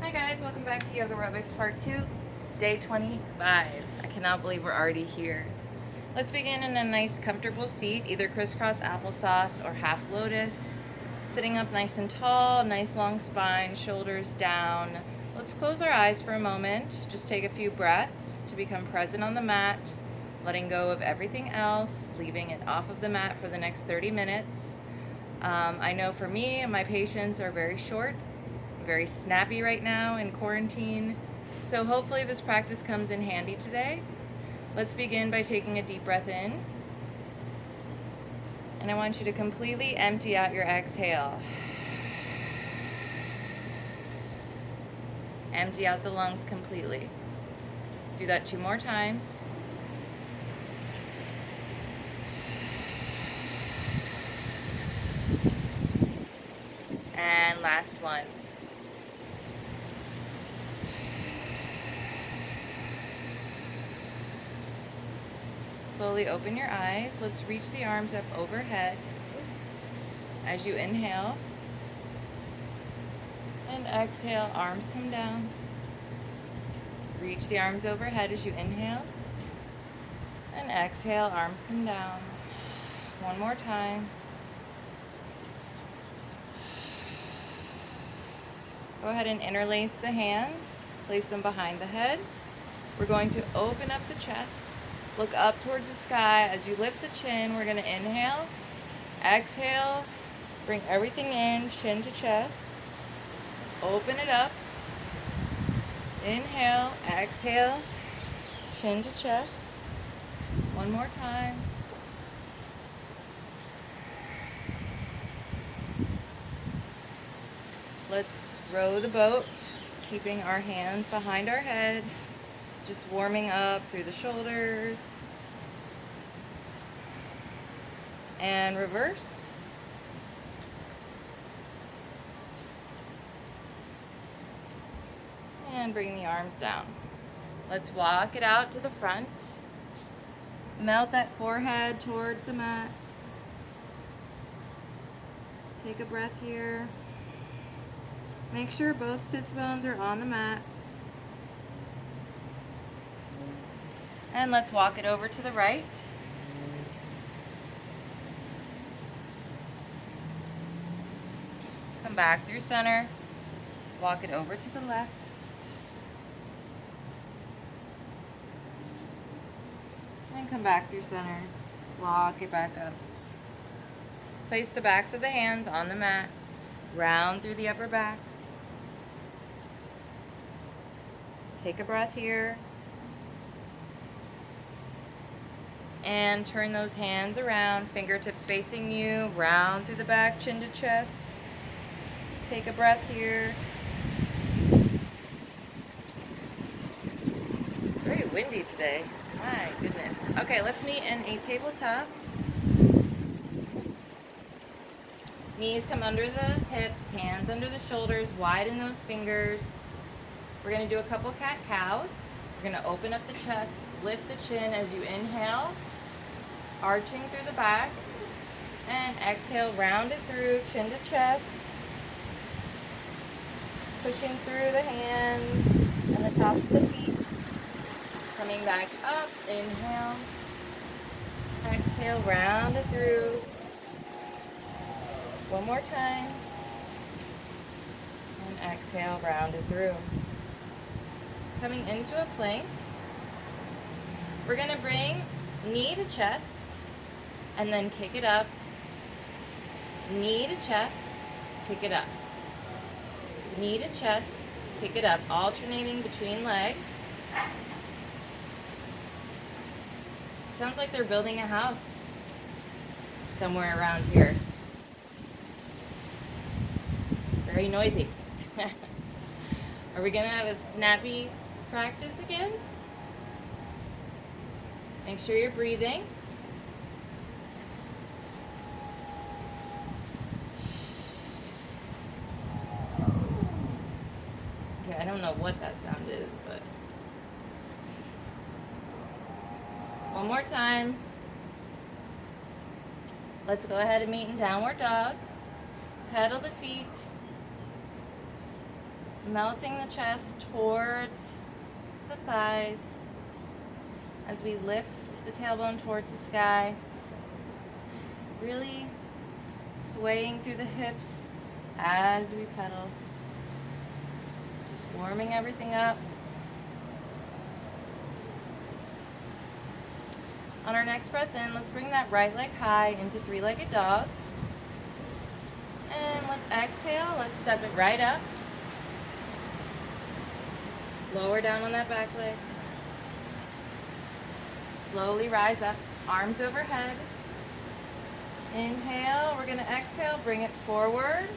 Hi guys, welcome back to Yogarobix Part 2, Day 25. I cannot believe we're already here. Let's begin in a nice comfortable seat, either crisscross applesauce or half lotus. Sitting up nice and tall, nice long spine, shoulders down. Let's close our eyes for a moment. Just take a few breaths to become present on the mat, letting go of everything else, leaving it off of the mat for the next 30 minutes. I know for me, my patients are very short, very snappy right now in quarantine, so hopefully this practice comes in handy today. Let's begin by taking a deep breath in, and I want you to completely empty out your exhale. Empty out the lungs completely. Do that 2 more times. And last one. Slowly open your eyes. Let's reach the arms up overhead as you inhale. And exhale, arms come down. Reach the arms overhead as you inhale. And exhale, arms come down. One more time. Go ahead and interlace the hands. Place them behind the head. We're going to open up the chest. Look up towards the sky. As you lift the chin, we're going to inhale. Exhale. Bring everything in, chin to chest. Open it up. Inhale. Exhale. Chin to chest. One more time. Let's row the boat, keeping our hands behind our head, just warming up through the shoulders. And reverse. And bring the arms down. Let's walk it out to the front. Melt that forehead towards the mat. Take a breath here. Make sure both sits bones are on the mat. And let's walk it over to the right. Come back through center. Walk it over to the left. And come back through center. Walk it back up. Place the backs of the hands on the mat. Round through the upper back. Take a breath here. And turn those hands around, fingertips facing you, round through the back, chin to chest. Take a breath here. Very windy today. My goodness. Okay, let's meet in a tabletop. Knees come under the hips, hands under the shoulders, widen those fingers. We're going to do a couple cat-cows. We're going to open up the chest, lift the chin as you inhale, arching through the back, and exhale, round it through, chin to chest, pushing through the hands and the tops of the feet, coming back up, inhale, exhale, round it through, one more time, and exhale, round it through. Coming into a plank, we're going to bring knee to chest, and then kick it up, knee to chest, kick it up, knee to chest, kick it up, alternating between legs. Sounds like they're building a house somewhere around here. Very noisy. Are we gonna have a snappy practice again? Make sure you're breathing. Okay, I don't know what that sound is, but one more time. Let's go ahead and meet in downward dog. Pedal the feet. melting the chest towards the thighs as we lift the tailbone towards the sky. Really swaying through the hips as we pedal. Just warming everything up. On our next breath in, let's bring that right leg high into three-legged dog. And let's exhale. Let's step it right up. Lower down on that back leg. Slowly rise up. Arms overhead. Inhale. We're going to exhale. Bring it forward.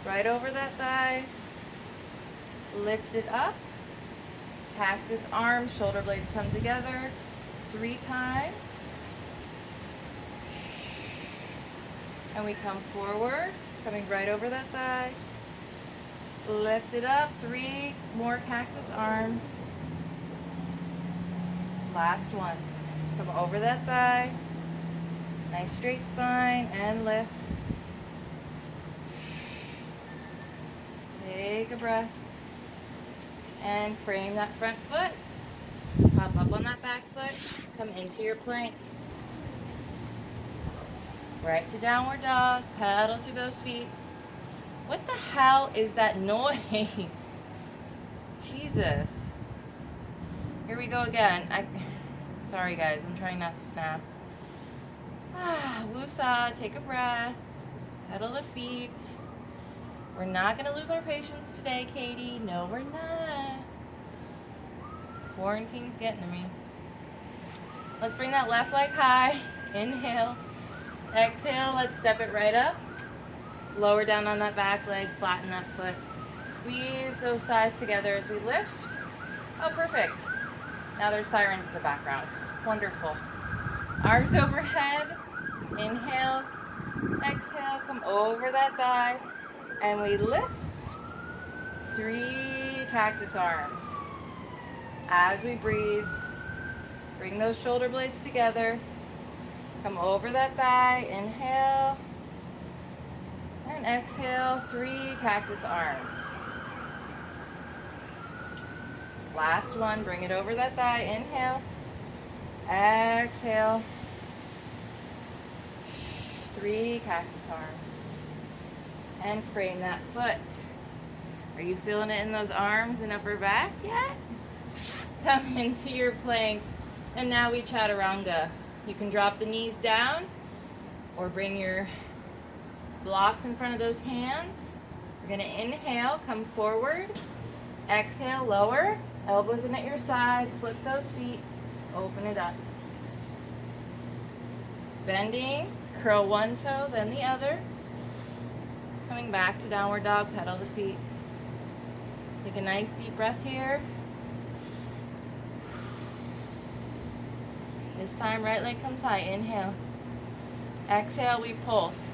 Right over that thigh. Lift it up. Cactus arms. Shoulder blades come together 3 times. And we come forward, coming right over that thigh. Lift it up, 3 more cactus arms. Last one. Come over that thigh. Nice straight spine and lift. Take a breath. And frame that front foot. Pop up on that back foot. Come into your plank. Right to downward dog. Pedal through those feet. What the hell is that noise? Jesus. Here we go again. Sorry guys, I'm trying not to snap. Woosah, take a breath. Pedal the feet. We're not going to lose our patience today, Katie. No, we're not. Quarantine's getting to me. Let's bring that left leg high. Inhale. Exhale. Let's step it right up. Lower down on that back leg. Flatten that foot. Squeeze those thighs together as we lift. Oh, perfect. Now there's sirens in the background. Wonderful. Arms overhead. Inhale. Exhale. Come over that thigh. And we lift. 3 cactus arms. As we breathe, bring those shoulder blades together. Come over that thigh. Inhale. And exhale. 3 cactus arms. Last one. Bring it over that thigh. Inhale. Exhale. 3 cactus arms. And frame that foot. Are you feeling it in those arms and upper back yet? Come into your plank. And now we chaturanga. You can drop the knees down or bring your blocks in front of those hands. We're going to inhale, come forward. Exhale, lower. Elbows in at your side. Flip those feet. Open it up. Bending. Curl one toe, then the other. Coming back to downward dog, pedal the feet. Take a nice deep breath here. This time, right leg comes high. Inhale. Exhale, we pulse.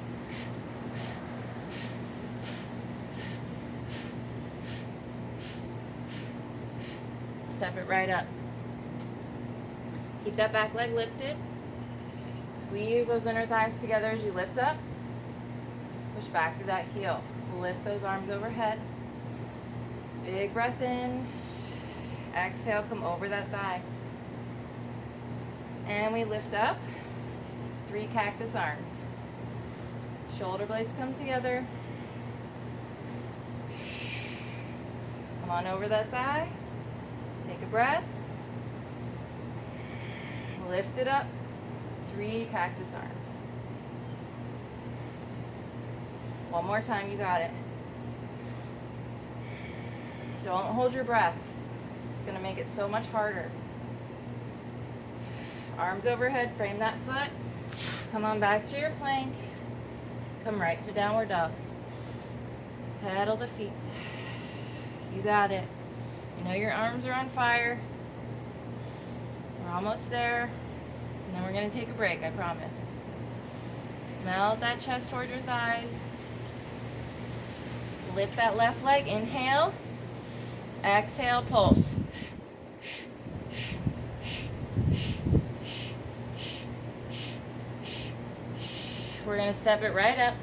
Step it right up. Keep that back leg lifted. Squeeze those inner thighs together as you lift up. Push back through that heel. Lift those arms overhead. Big breath in. Exhale, come over that thigh. And we lift up. 3 cactus arms. Shoulder blades come together. Come on over that thigh. Take a breath. Lift it up. 3 cactus arms. One more time, you got it. Don't hold your breath. It's going to make it so much harder. Arms overhead, frame that foot. Come on back to your plank. Come right to downward dog. Pedal the feet. You got it. You know your arms are on fire. We're almost there. And then we're going to take a break, I promise. Melt that chest towards your thighs. Lift that left leg. Inhale. Exhale, pulse. We're going to step it right up.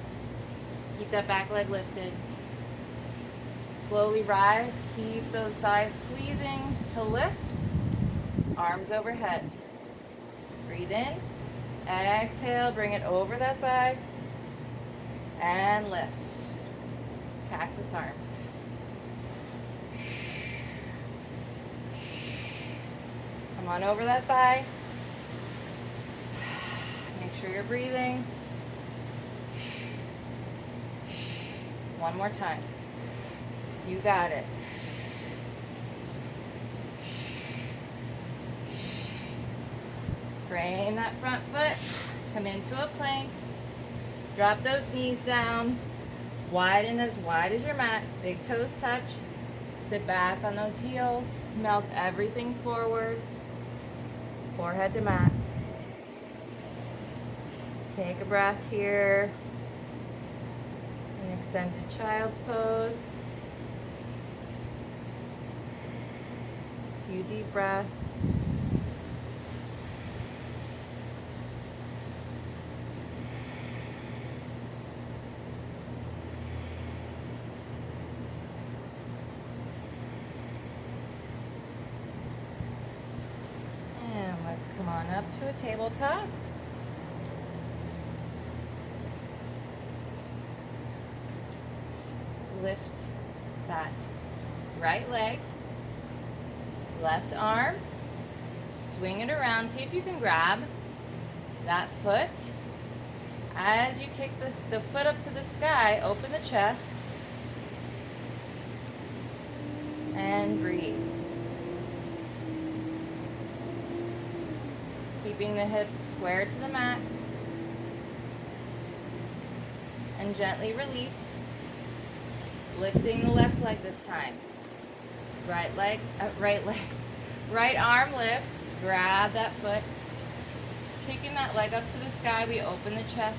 Keep that back leg lifted. Slowly rise. Keep those thighs squeezing to lift. Arms overhead. Breathe in. Exhale, bring it over that thigh. And lift. Cactus arms. Come on over that thigh. Make sure you're breathing. One more time. You got it. Frame that front foot. Come into a plank. Drop those knees down. Widen as wide as your mat. Big toes touch. Sit back on those heels. Melt everything forward. Forehead to mat. Take a breath here. An extended child's pose. A few deep breaths. And let's come on up to a tabletop. Lift that right leg, left arm, swing it around. See if you can grab that foot. As you kick the foot up to the sky, open the chest and breathe. Keeping the hips square to the mat and gently release. Lifting the left leg this time. Right arm lifts. Grab that foot. Kicking that leg up to the sky, we open the chest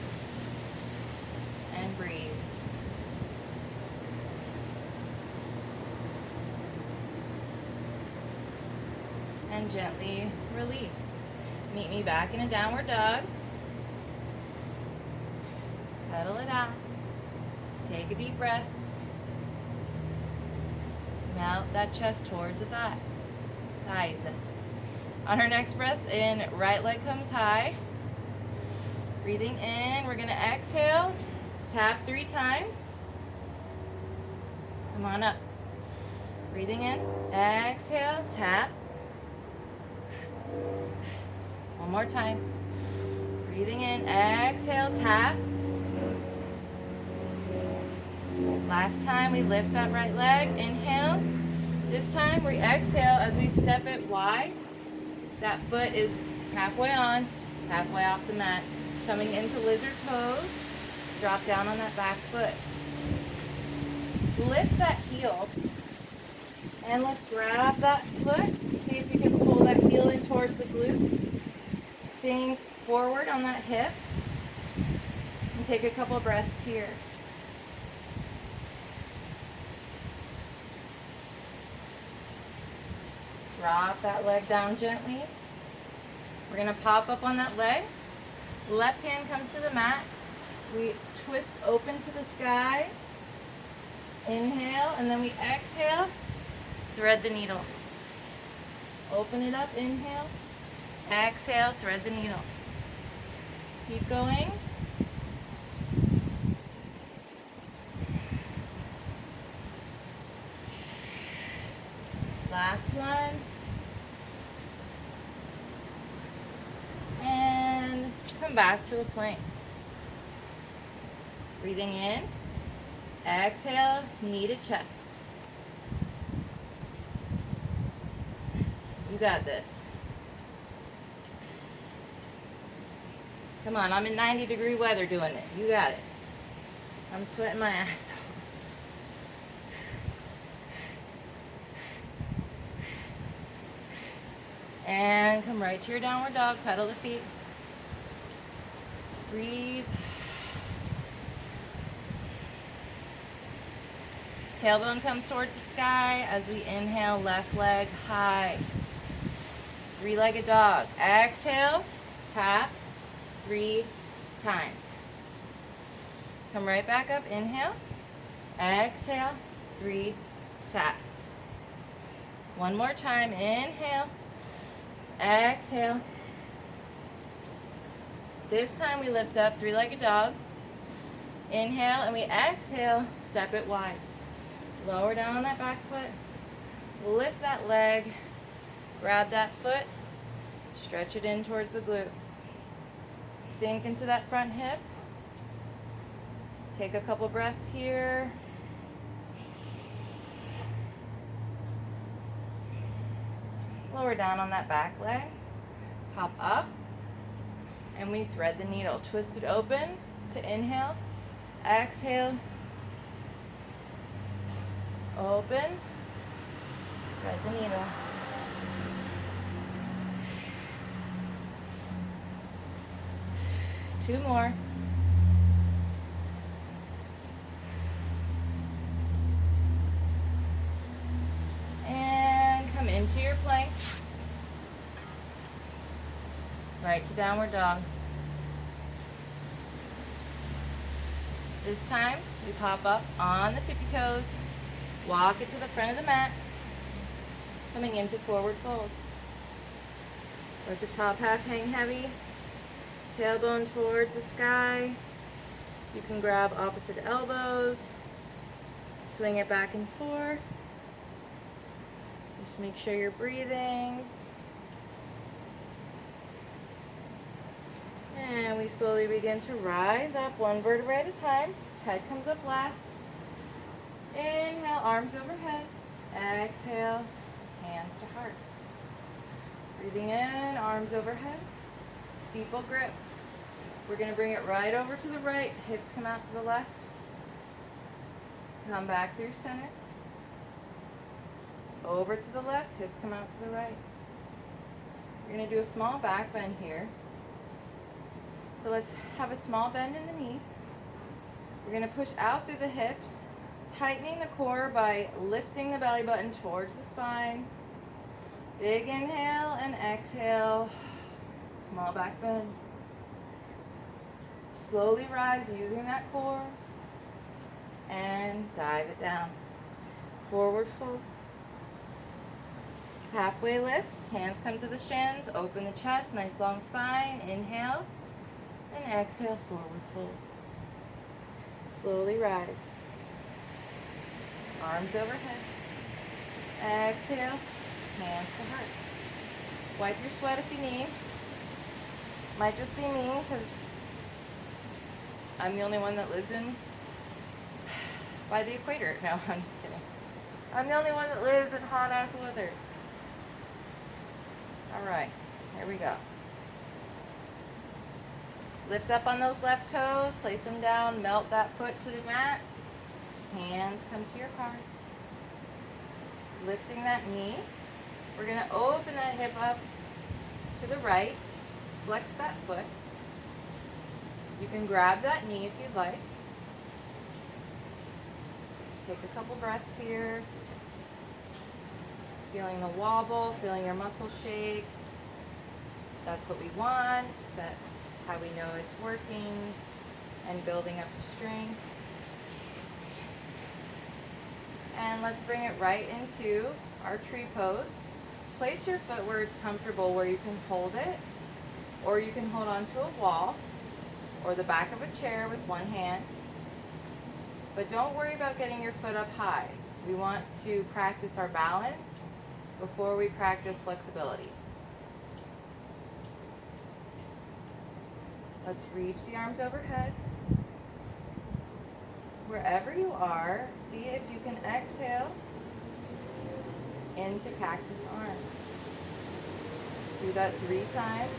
and breathe. And gently release. Meet me back in a downward dog. Pedal it out. Take a deep breath. Melt that chest towards the thighs. On our next breath in, right leg comes high. Breathing in, we're going to exhale. Tap 3 times. Come on up. Breathing in, exhale, tap. One more time. Breathing in, exhale, tap. Last time we lift that right leg, inhale. This time we exhale as we step it wide. That foot is halfway on, halfway off the mat. Coming into lizard pose, drop down on that back foot. Lift that heel and let's grab that foot. See if you can pull that heel in towards the glute. Sink forward on that hip and take a couple breaths here. Drop that leg down gently. We're going to pop up on that leg. Left hand comes to the mat. We twist open to the sky. Inhale, and then we exhale. Thread the needle. Open it up, inhale. Exhale, thread the needle. Keep going. Last one. And come back to a plank. Breathing in. Exhale, knee to chest. You got this. Come on, I'm in 90-degree weather doing it. You got it. I'm sweating my ass off. And come right to your downward dog. Pedal the feet. Breathe. Tailbone comes towards the sky as we inhale, left leg high. 3-legged dog. Exhale, tap 3 times. Come right back up. Inhale. Exhale, 3 cats. One more time. Inhale. Exhale. This time we lift up, three-legged dog. Inhale, and we exhale, step it wide. Lower down on that back foot. Lift that leg. Grab that foot. Stretch it in towards the glute. Sink into that front hip. Take a couple breaths here. Lower down on that back leg. Hop up. And we thread the needle. Twist it open to inhale. Exhale. Open. Thread the needle. Two more. And come into your plank. Right to downward dog. This time, we pop up on the tippy toes, walk it to the front of the mat, coming into forward fold. Let the top half hang heavy, tailbone towards the sky. You can grab opposite elbows, swing it back and forth. Just make sure you're breathing. And we slowly begin to rise up one vertebrae at a time. Head comes up last. Inhale, arms overhead. Exhale, hands to heart. Breathing in, arms overhead. Steeple grip. We're going to bring it right over to the right. Hips come out to the left. Come back through center. Over to the left, hips come out to the right. We're going to do a small back bend here. So let's have a small bend in the knees. We're going to push out through the hips, tightening the core by lifting the belly button towards the spine. Big inhale and exhale. Small back bend. Slowly rise using that core and dive it down. Forward fold. Halfway lift. Hands come to the shins. Open the chest. Nice long spine. Inhale. And exhale, forward fold. Slowly rise. Arms overhead. Exhale, hands to heart. Wipe your sweat if you need. Might just be me because I'm the only one that lives in by the equator. No, I'm just kidding. I'm the only one that lives in hot ass weather. Alright, here we go. Lift up on those left toes, place them down, melt that foot to the mat. Hands come to your heart. Lifting that knee. We're going to open that hip up to the right. Flex that foot. You can grab that knee if you'd like. Take a couple breaths here. Feeling the wobble, feeling your muscles shake. That's what we want. That's how we know it's working and building up the strength. And let's bring it right into our tree pose. Place your foot where it's comfortable, where you can hold it, or you can hold onto a wall or the back of a chair with one hand. But don't worry about getting your foot up high. We want to practice our balance before we practice flexibility. Let's reach the arms overhead. Wherever you are, see if you can exhale into cactus arms. Do that 3 times.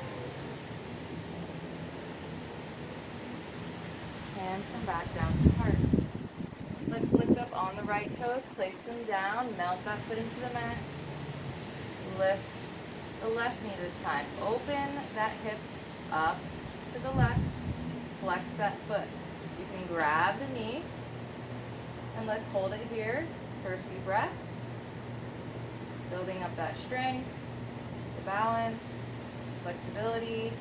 Hands come back down to heart. Let's lift up on the right toes, place them down, melt that foot into the mat. Lift the left knee this time. Open that hip up to the left, flex that foot. You can grab the knee, and let's hold it here for a few breaths, building up that strength, the balance, flexibility.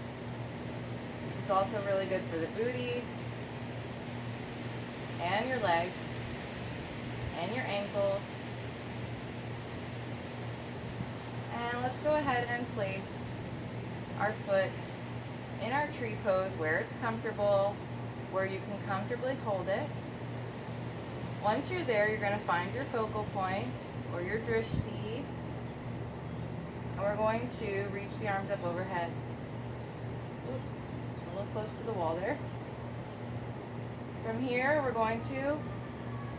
This is also really good for the booty and your legs and your ankles go ahead and place our foot in our tree pose where it's comfortable, where you can comfortably hold it. Once you're there, you're going to find your focal point or your drishti, and we're going to reach the arms up overhead. Ooh, a little close to the wall there. From here, we're going to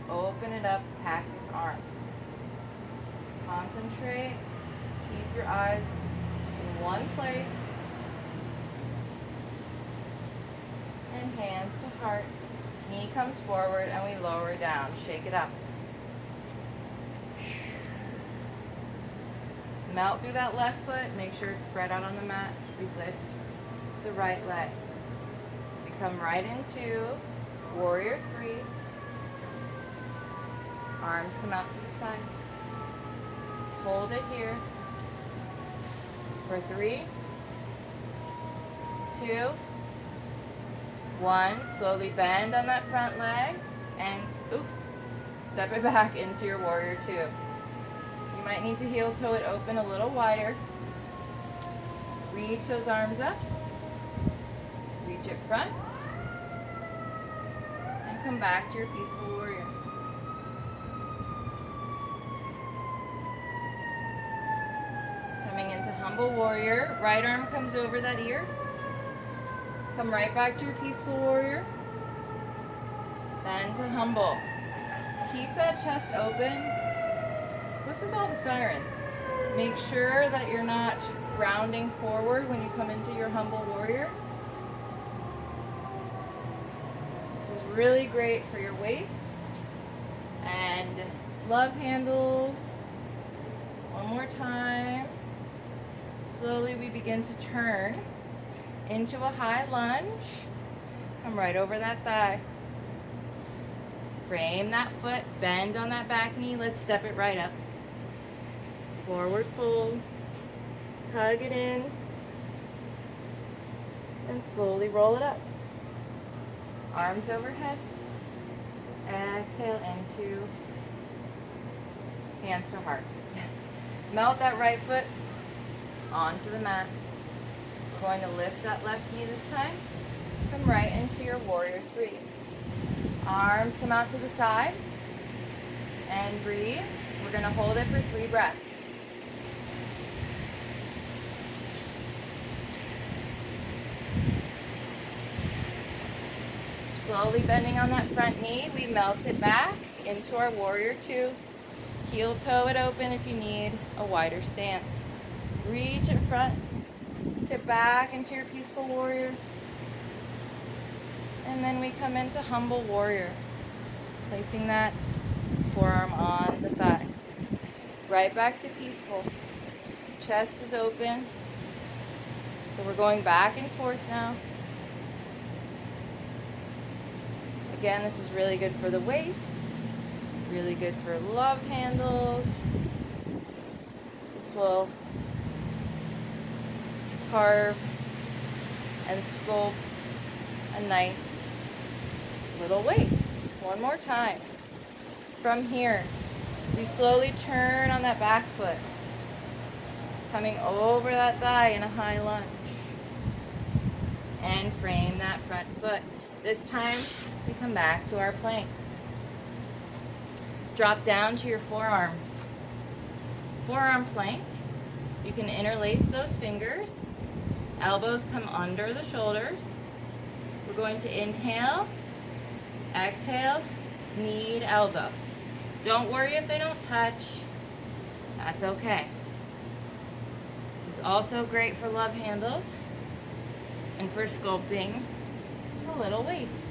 open it up, cactus arms. Concentrate, keep your eyes in one place, and hands to heart. Knee comes forward and we lower down. Shake it up. Melt through that left foot. Make sure it's spread out on the mat. We lift the right leg. We come right into Warrior 3. Arms come out to the side. Hold it here for 3, 2, 1. Slowly bend on that front leg and step it back into your Warrior 2. You might need to heel toe it open a little wider. Reach those arms up. Reach it front. And come back to your peaceful warrior. Coming into humble warrior. Right arm comes over that ear. Come right back to your peaceful warrior. Then to humble. Keep that chest open. What's with all the sirens? Make sure that you're not rounding forward when you come into your humble warrior. This is really great for your waist and love handles. One more time. Slowly we begin to turn into a high lunge. Come right over that thigh. Frame that foot, bend on that back knee. Let's step it right up. Forward fold. Hug it in. And slowly roll it up. Arms overhead. Exhale into hands to heart. Melt that right foot onto the mat. We're going to lift that left knee this time. Come right into your Warrior 3. Arms come out to the sides. And breathe. We're going to hold it for 3 breaths. Slowly bending on that front knee, we melt it back into our Warrior 2. Heel toe it open if you need a wider stance. Reach it front. Tip back into your peaceful warrior. And then we come into humble warrior. Placing that forearm on the thigh. Right back to peaceful. Chest is open. So we're going back and forth now. Again, this is really good for the waist. Really good for love handles. This will carve and sculpt a nice little waist. One more time. From here, we slowly turn on that back foot, coming over that thigh in a high lunge, and frame that front foot. This time, we come back to our plank. Drop down to your forearms. Forearm plank. You can interlace those fingers. Elbows come under the shoulders. We're going to inhale, exhale, knee to elbow. Don't worry if they don't touch. That's okay. This is also great for love handles and for sculpting a little waist.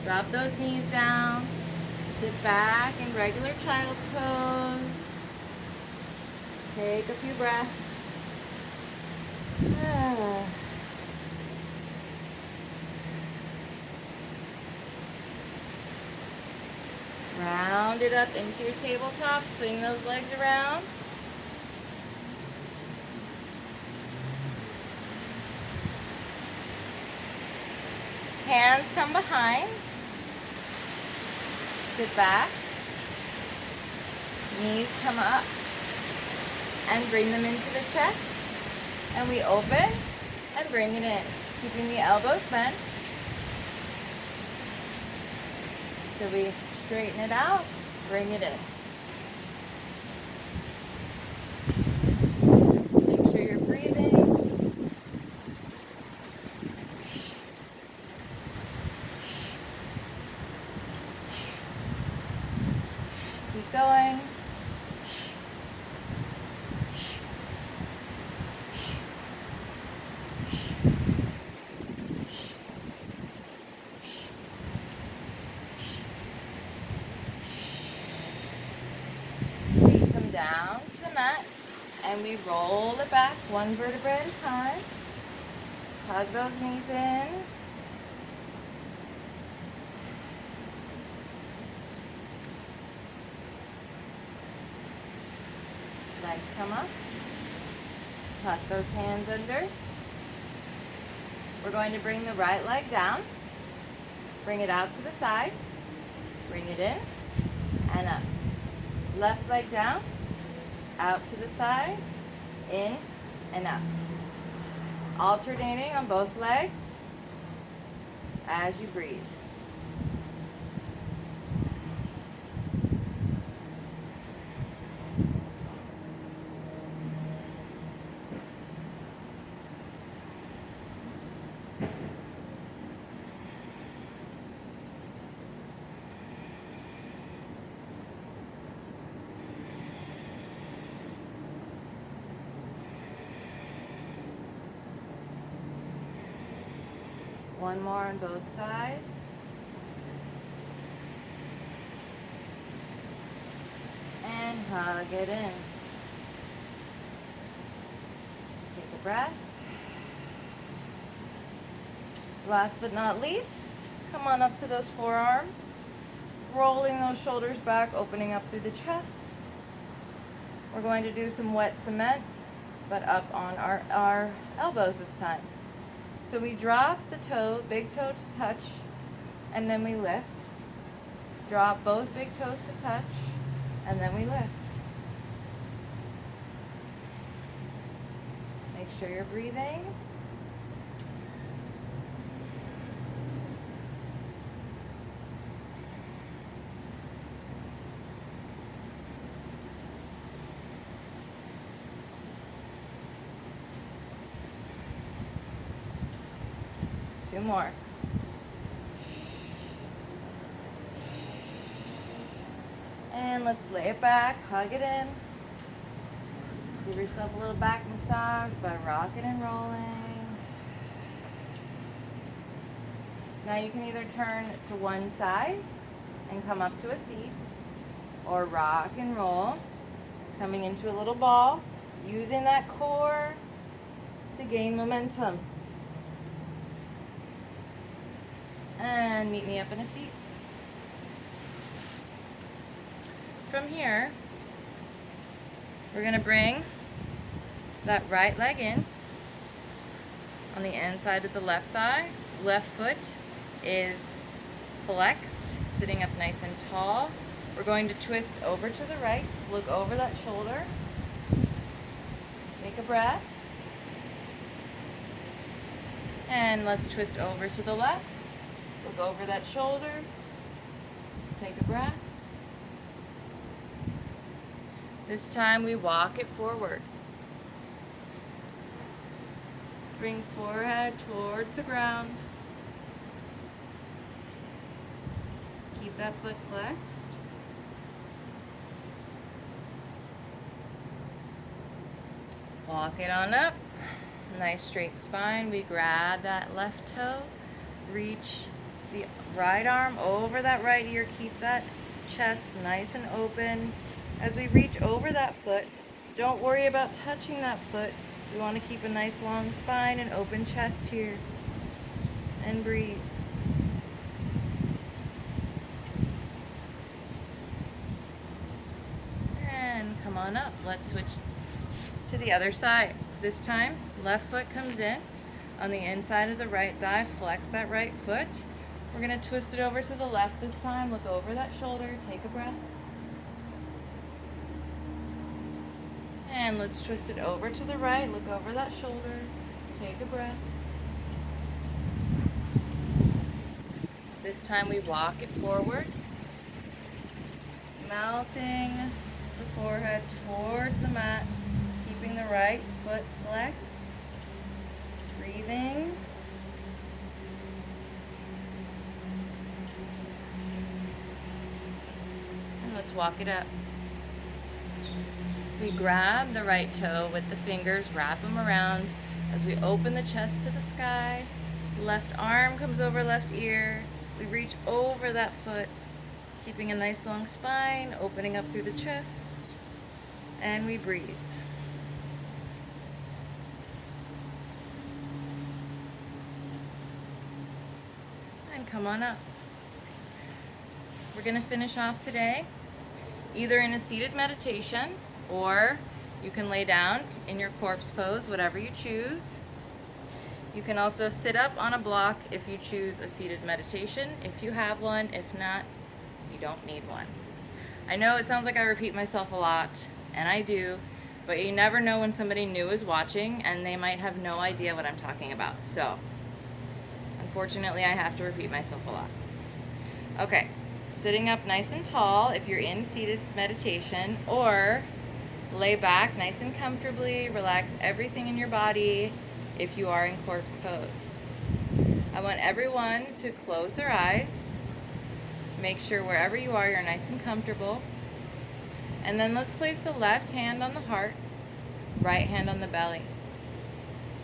Drop those knees down. Sit back in regular child's pose. Take a few breaths. Round it up into your tabletop. Swing those legs around. Hands come behind. Sit back. Knees come up. And bring them into the chest. And we open and bring it in. Keeping the elbows bent. So we straighten it out, bring it in. Make sure you're breathing. Keep going. Feet come down to the mat and we roll it back one vertebra at a time. Hug those knees in. Legs come up. Tuck those hands under. We're going to bring the right leg down. Bring it out to the side. Bring it in and up. Left leg down, out to the side, in and up. Alternating on both legs as you breathe. One more on both sides. And hug it in. Take a breath. Last but not least, come on up to those forearms. Rolling those shoulders back, opening up through the chest. We're going to do some wet cement, but up on our elbows this time. So we drop the toe, big toe to touch, and then we lift. Drop both big toes to touch, and then we lift. Make sure you're breathing. Two more. And let's lay it back, hug it in. Give yourself a little back massage by rocking and rolling. Now you can either turn to one side and come up to a seat, or rock and roll, coming into a little ball, using that core to gain momentum. And meet me up in a seat. From here, we're going to bring that right leg in on the inside of the left thigh. Left foot is flexed, sitting up nice and tall. We're going to twist over to the right, look over that shoulder. Take a breath. And let's twist over to the left. Look over that shoulder. Take a breath. This time we walk it forward. Bring forehead towards the ground. Keep that foot flexed. Walk it on up. Nice straight spine. We grab that left toe. Reach the right arm over that right ear. Keep that chest nice and open. As we reach over that foot, don't worry about touching that foot. We want to keep a nice long spine and open chest here. And breathe. And come on up. Let's switch to the other side. This time, left foot comes in. On the inside of the right thigh, flex that right foot. We're going to twist it over to the left this time. Look over that shoulder. Take a breath. And let's twist it over to the right. Look over that shoulder. Take a breath. This time we walk it forward. Melting the forehead towards the mat. Keeping the right foot flexed. Breathing. And let's walk it up. We grab the right toe with the fingers, wrap them around as we open the chest to the sky. Left arm comes over left ear. We reach over that foot, keeping a nice long spine, opening up through the chest, and we breathe. And come on up. We're going to finish off today either in a seated meditation, or you can lay down in your corpse pose, whatever you choose. You can also sit up on a block if you choose a seated meditation, if you have one. If not, you don't need one. I know it sounds like I repeat myself a lot, and I do, but you never know when somebody new is watching and they might have no idea what I'm talking about. So, unfortunately, I have to repeat myself a lot. Okay, sitting up nice and tall if you're in seated meditation, or lay back nice and comfortably, relax everything in your body if you are in corpse pose. I want everyone to close their eyes. Make sure wherever you are, you're nice and comfortable. And then let's place the left hand on the heart, right hand on the belly.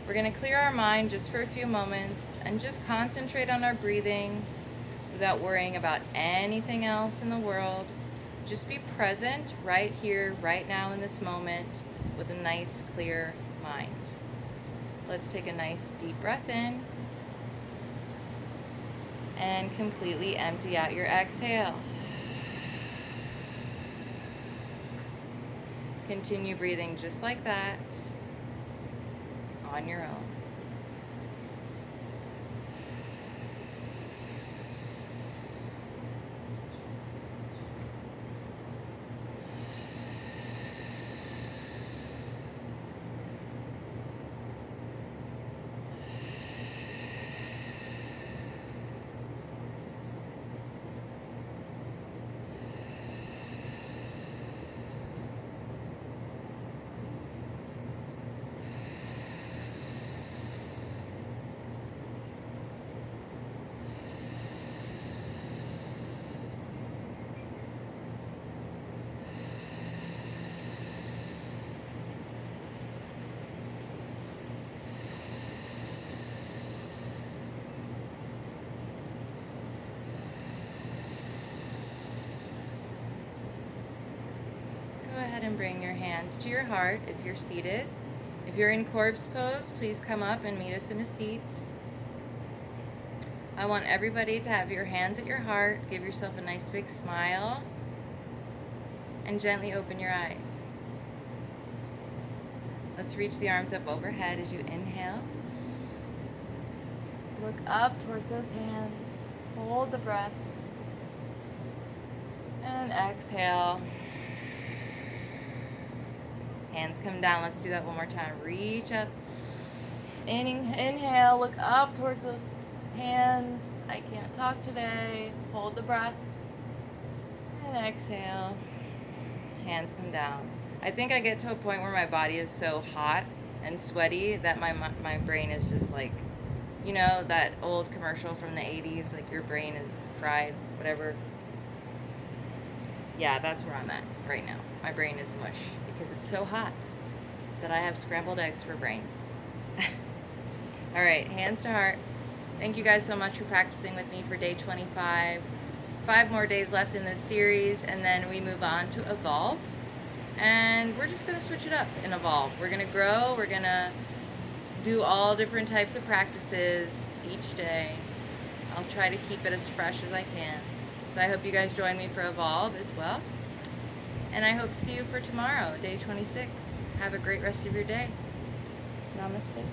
We're going to clear our mind just for a few moments and just concentrate on our breathing without worrying about anything else in the world. Just be present right here, right now in this moment with a nice, clear mind. Let's take a nice deep breath in and completely empty out your exhale. Continue breathing just like that on your own. Go ahead and bring your hands to your heart if you're seated. If you're in corpse pose, please come up and meet us in a seat. I want everybody to have your hands at your heart. Give yourself a nice big smile and gently open your eyes. Let's reach the arms up overhead as you inhale. Look up towards those hands. Hold the breath. And exhale. Hands come down. Let's do that one more time. Reach up. Inhale. Look up towards those hands. I can't talk today. Hold the breath. And exhale. Hands come down. I think I get to a point where my body is so hot and sweaty that my brain is just like, you know, that old commercial from the 80s, like your brain is fried, whatever. Yeah, that's where I'm at right now. My brain is mush because it's so hot that I have scrambled eggs for brains. All right, hands to heart. Thank you guys so much for practicing with me for day 25. 5 more days left in this series, and then we move on to Evolve. And we're just going to switch it up in Evolve. We're going to grow. We're going to do all different types of practices each day. I'll try to keep it as fresh as I can. So I hope you guys join me for Evolve as well. And I hope to see you for tomorrow, day 26. Have a great rest of your day. Namaste.